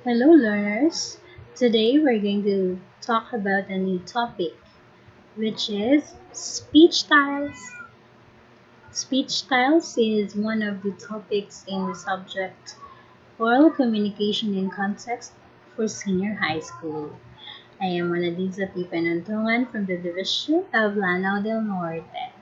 Hello, learners. Today we're going to talk about a new topic, which is speech styles. Speech styles is one of the topics in the subject oral communication in context for senior high school. I am Annalisa P. Penantongan from the Division of Lanao del Norte.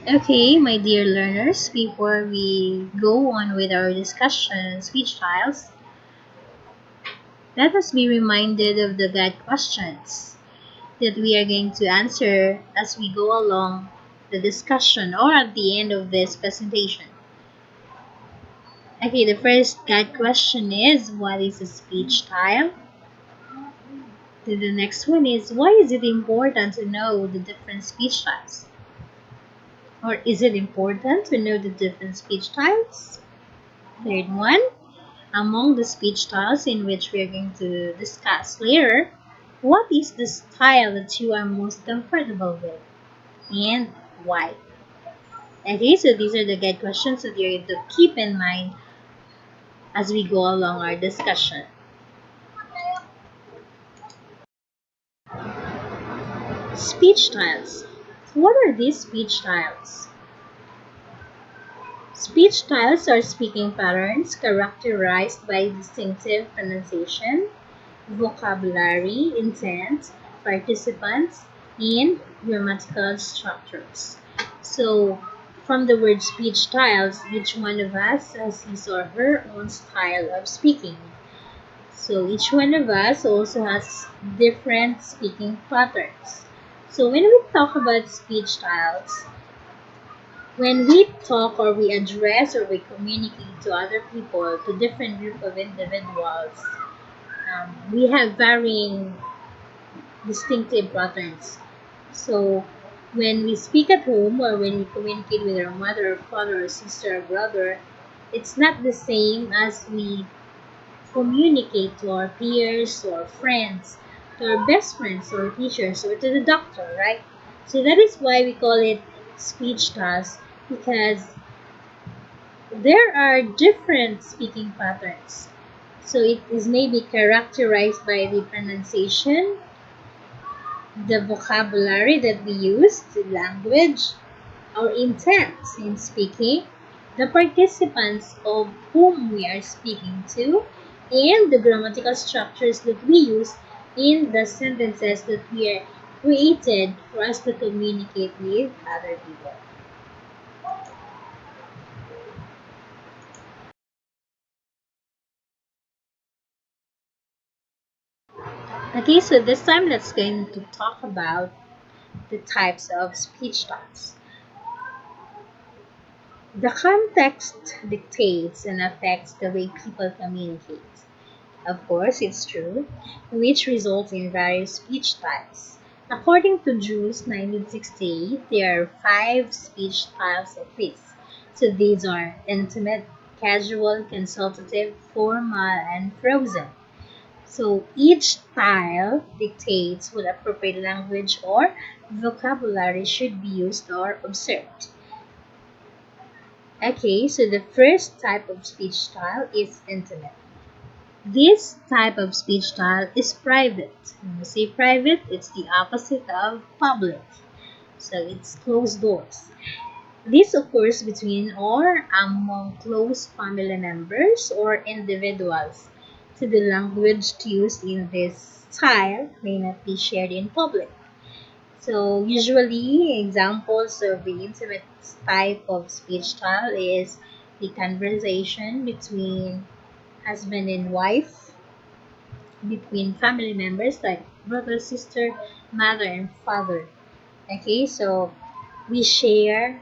Okay, my dear learners, before we go on with our discussion on speech styles, let us be reminded of the guide questions that we are going to answer as we go along the discussion or at the end of this presentation. Okay, the first guide question is what is a speech style? Then the next one is why is it important to know the different speech styles? Or is it important to know the different speech styles? Third one, among the speech styles in which we are going to discuss later, what is the style that you are most comfortable with and why? Okay, so these are the guide questions that you're going to keep in mind as we go along our discussion. Speech styles. What are these speech styles? Speech styles are speaking patterns characterized by distinctive pronunciation, vocabulary, intent, participants, and grammatical structures. So, from the word speech styles, each one of us has his or her own style of speaking. So, each one of us also has different speaking patterns. So, when we talk about speech styles, when we talk or we address or we communicate to other people, to different group of individuals, we have varying distinctive patterns. So when we speak at home or when we communicate with our mother or father or sister or brother, it's not the same as we communicate to our peers or friends, to our best friends or teachers or to the doctor, right? So that is why we call it speech styles because there are different speaking patterns. So it is maybe characterized by the pronunciation, the vocabulary that we use, the language, our intent in speaking, the participants of whom we are speaking to, and the grammatical structures that we use in the sentences that we are created for us to communicate with other people. Okay, so this time let's going to talk about the types of speech styles. The context dictates and affects the way people communicate. Of course, it's true, which results in various speech styles. According to Jules 1968, there are five speech styles at least. So these are intimate, casual, consultative, formal, and frozen. So each style dictates what appropriate language or vocabulary should be used or observed. Okay, so the first type of speech style is intimate. This type of speech style is private. When we say private, it's the opposite of public. So it's closed doors. This occurs between or among close family members or individuals. So the language used in this style may not be shared in public. So usually examples of the intimate type of speech style is the conversation between husband and wife, between family members like brother, sister, mother, and father. Okay, so we share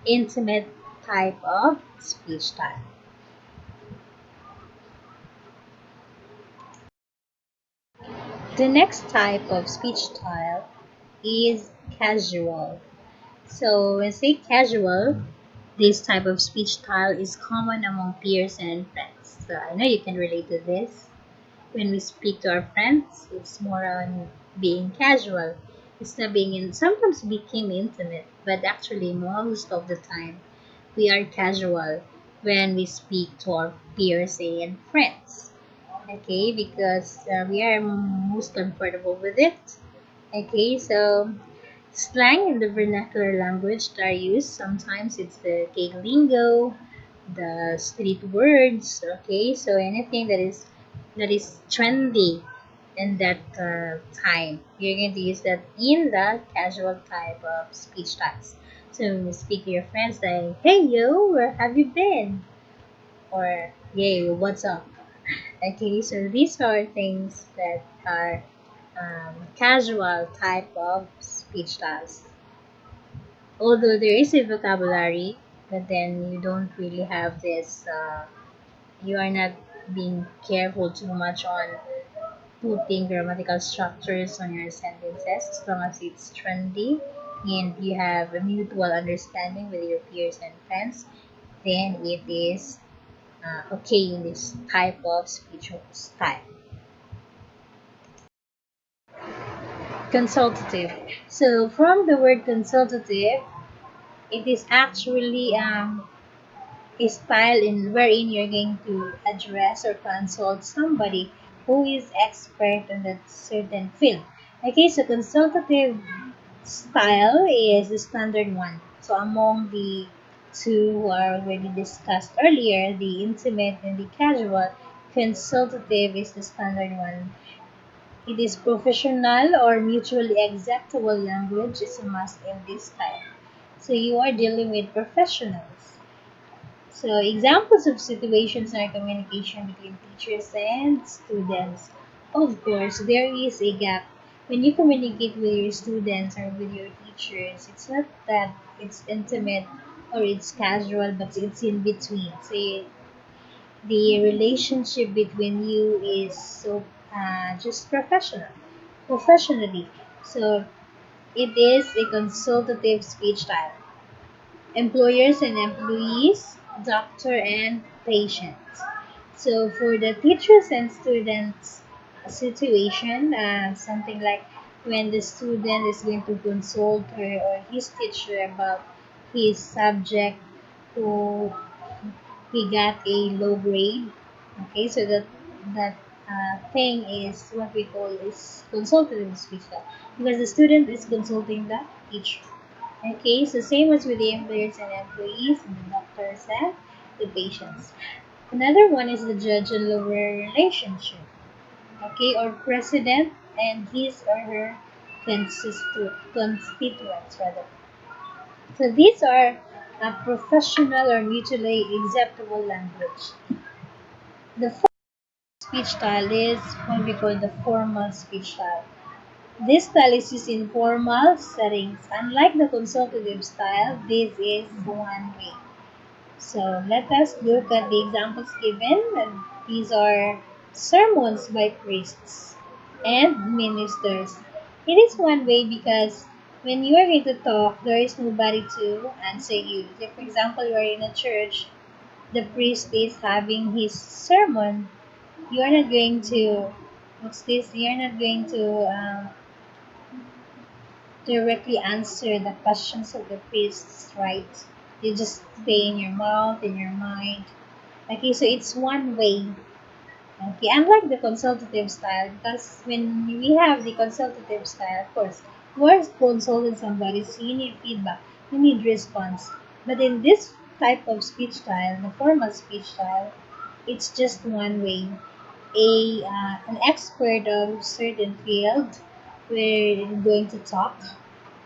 intimate type of speech style. The next type of speech style is casual. So when I say casual, this type of speech style is common among peers and friends. So I know you can relate to this. When we speak to our friends, it's more on being casual. It's not being in, sometimes became intimate, but actually most of the time we are casual. when we speak to our peers and friends. Okay, because we are most comfortable with it. Okay, so slang in the vernacular language that are used, sometimes it's the gay lingo, the street words. Okay, so anything that is trendy in that time, you're going to use that in the casual type of speech tags. So when you speak to your friends, like, "Hey yo, where have you been?" or "Yay, what's up?" Okay, so these are things that are casual type of speech tags. Although there is a vocabulary, but then you don't really have this. You are not being careful too much on putting grammatical structures on your sentences, as long as it's trendy and you have a mutual understanding with your peers and friends, then it is okay in this type of speech style. Consultative. So from the word consultative, it is actually a style in wherein you're going to address or consult somebody who is expert in that certain field. Okay, so consultative style is the standard one. So among the two who are already discussed earlier, the intimate and the casual, consultative is the standard one. It is professional or mutually acceptable language is a must in this style. So you are dealing with professionals. So examples of situations are communication between teachers and students. Of course, there is a gap. When you communicate with your students or with your teachers, it's not that it's intimate or it's casual, but it's in between. So the relationship between you is so just professionally. So it is a consultative speech style. Employers and employees, doctor and patients. So for the teachers and students situation, something like when the student is going to consult her or his teacher about his subject who he got a low grade. Okay, so that thing is what we call is consultative speech style, because the student is consulting the teacher. Okay, so same as with the employers and employees, and the doctors and the patients. Another one is the judge and lawyer relationship. Okay, or president and his or her constituents rather. So these are a professional or mutually acceptable language. The fourth speech style is what we call the formal speech style. This style is used in formal settings. Unlike the consultative style, this is one way. So let us look at the examples given. And these are sermons by priests and ministers. It is one way because when you are going to talk, there is nobody to answer you. Like for example, you are in a church, the priest is having his sermon. You are not going to, what's this? You are not going to directly answer the questions of the priests, right? You just stay in your mouth, in your mind. Okay, so it's one way. Okay, unlike the consultative style, because when we have the consultative style, of course, you are consulting somebody, so you need feedback, you need response. But in this type of speech style, the formal speech style, it's just one way. An expert of certain field, where you're going to talk,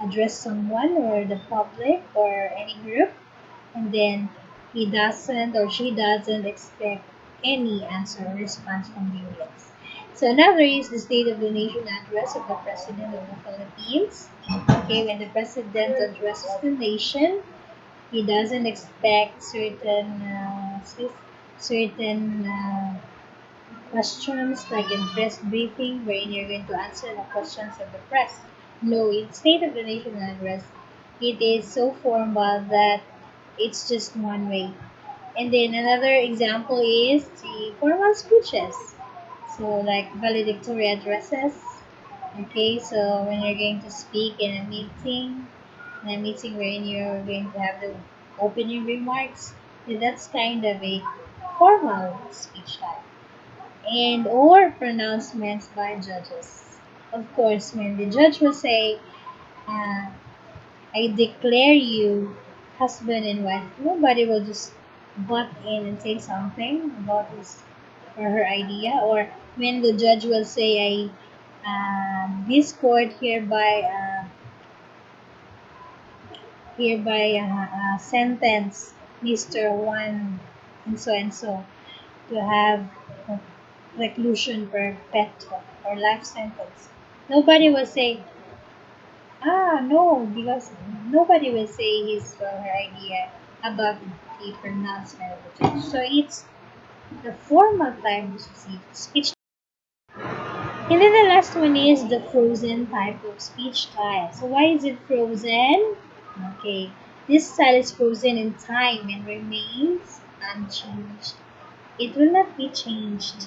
address someone or the public or any group, and then he doesn't or she doesn't expect any answer or response from the audience. So another is the State of the Nation address of the President of the Philippines. Okay, when the President addresses the nation, he doesn't expect certain questions like in press briefing, wherein you're going to answer the questions of the press. No, in State of the Nation address, it is so formal that it's just one way. And then another example is the formal speeches. So like valedictory addresses. Okay, so when you're going to speak in a meeting wherein you're going to have the opening remarks, That's kind of a formal speech type. And or pronouncements by judges. Of course, when the judge will say, uh, I declare you husband and wife, nobody will just butt in and say something about his or her idea. Or when the judge will say, this court hereby sentence Mr. One and so to have a reclusion perpetual or life sentence. Nobody will say, no, because nobody will say his or her idea about the pronouncement of the judge. So it's the formal type of speech. And then the last one is the frozen type of speech style. So why is it frozen? Okay, this style is frozen in time and remains unchanged. It will not be changed.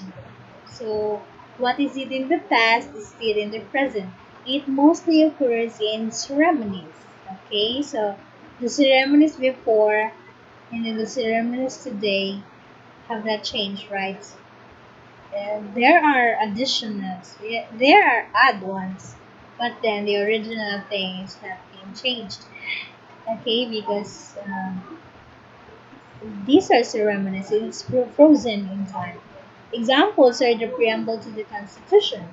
So what is it in the past is still in the present. It mostly occurs in ceremonies. Okay, so the ceremonies before and then the ceremonies today have not changed, right? There are additionals, there are odd ones, but then the original thing is not being changed. Okay, because these are ceremonies, it's frozen in time. Examples are the preamble to the Constitution.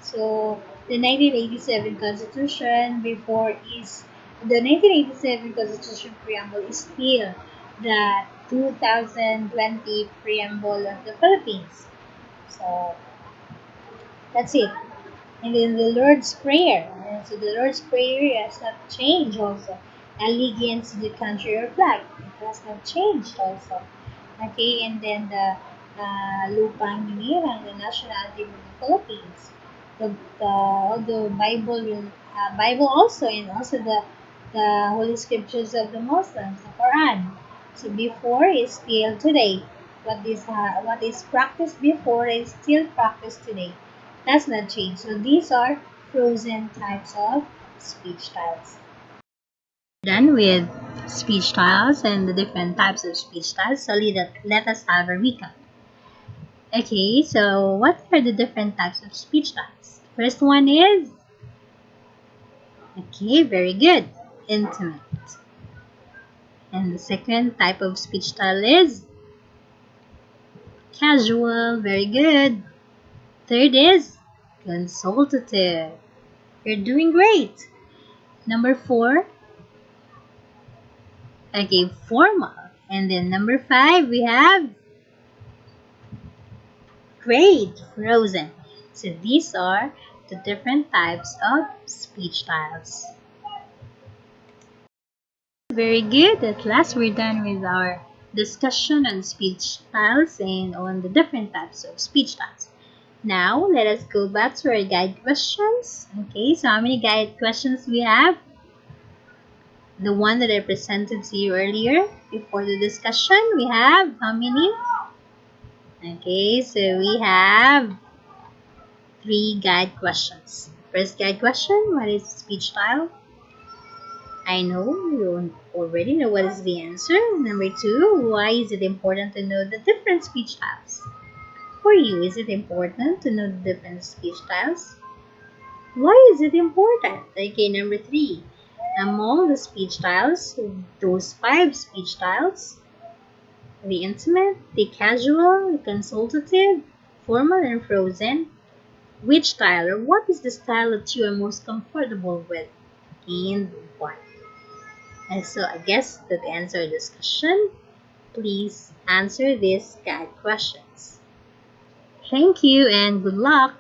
So the 1987 Constitution before is the 1987 Constitution preamble is still the 2020 preamble of the Philippines. So that's it. And then the Lord's Prayer. And so the Lord's Prayer has not changed also. Allegiance to the country or flag. It has not changed also. Okay, and then the Lupang Hinirang, the national anthem of the Philippines. The Bible Bible also, and also the Holy Scriptures of the Muslims, the Quran. So before is still today. What is practiced before is still practiced today. That's not changed. So these are frozen types of speech styles. Done with speech styles and the different types of speech styles. So let us have a recap. Okay, so what are the different types of speech styles? First one is, okay, very good, intimate. And the second type of speech style is casual, very good. Third is consultative. You're doing great. Number 4, okay, formal. And then number 5, we have great, frozen. So these are the different types of speech styles. Very good. At last, we're done with our discussion on speech styles and on the different types of speech styles. Now, let us go back to our guide questions. Okay, so how many guide questions we have? The one that I presented to you earlier before the discussion, we have how many? Okay, so we have 3 guide questions. First guide question, what is speech style? I know you already know what is the answer. Number 2, why is it important to know the different speech styles? For you, is it important to know the different speech styles? Why is it important? Okay, number 3, among the speech styles, those 5 speech styles, the intimate, the casual, the consultative, formal, and frozen, which style or what is the style that you are most comfortable with and why? And so I guess that to answer the discussion, please answer these guide questions. Thank you and good luck.